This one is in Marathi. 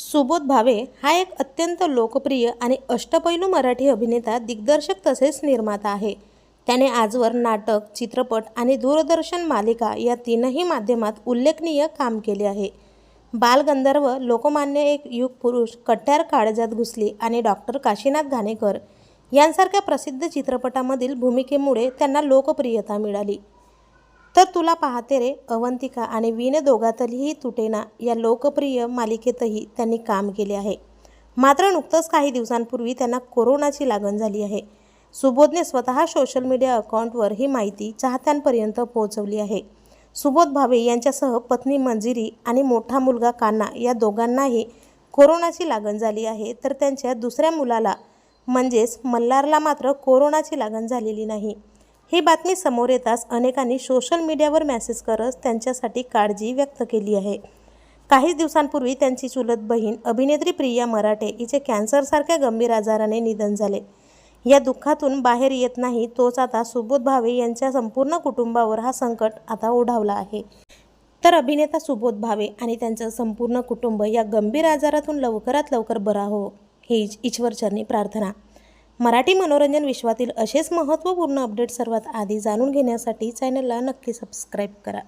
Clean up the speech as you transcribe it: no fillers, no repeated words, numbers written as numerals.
सुबोध भावे हा एक अत्यंत लोकप्रिय आणि अष्टपैलू मराठी अभिनेता, दिग्दर्शक तसेच निर्माता आहे. त्याने आजवर नाटक, चित्रपट आणि दूरदर्शन मालिका या तीनही माध्यमात उल्लेखनीय काम केले आहे. बालगंधर्व, लोकमान्य, एक युग पुरुष, कट्यार काळजात घुसली आणि डॉक्टर काशीनाथ घाणेकर यांसारख्या प्रसिद्ध चित्रपटांमधील भूमिकेमुळे त्यांना लोकप्रियता मिळाली. तर तुला पाहते रे, अवंतिका आणि विण दोघातलीही तुटेना या लोकप्रिय मालिकेतही त्यांनी काम केले आहे. मात्र नुकतंच काही दिवसांपूर्वी त्यांना कोरोनाची लागण झाली आहे. सुबोधने स्वतः सोशल मीडिया अकाउंटवर ही माहिती चाहत्यांपर्यंत पोहोचवली आहे. सुबोध भावे यांच्यासह पत्नी मंजिरी आणि मोठा मुलगा कान्हा या दोघांनाही कोरोनाची लागण झाली आहे. तर त्यांच्या दुसऱ्या मुलाला म्हणजेच मल्हारला मात्र कोरोनाची लागण झालेली नाही. ही बातमी समोर येताच अनेकांनी सोशल मीडियावर मेसेज करत त्यांच्यासाठी काळजी व्यक्त केली आहे. काही दिवसांपूर्वी त्यांची चुलत बहीण अभिनेत्री प्रिया मराठे हिचे कॅन्सरसारख्या गंभीर आजाराने निधन झाले. या दुःखातून बाहेर येत नाही तोच आता सुबोध भावे यांच्या संपूर्ण कुटुंबावर हा संकट आता ओढावला आहे. तर अभिनेता सुबोध भावे आणि त्यांचं संपूर्ण कुटुंब या गंभीर आजारातून लवकरात लवकर बरा हो, ही ईश्वरचरणी प्रार्थना. मराठी मनोरंजन विश्वातील असेच महत्त्वपूर्ण अपडेट सर्वात आधी जाणून घेण्यासाठी चॅनलला नक्की सबस्क्राईब करा.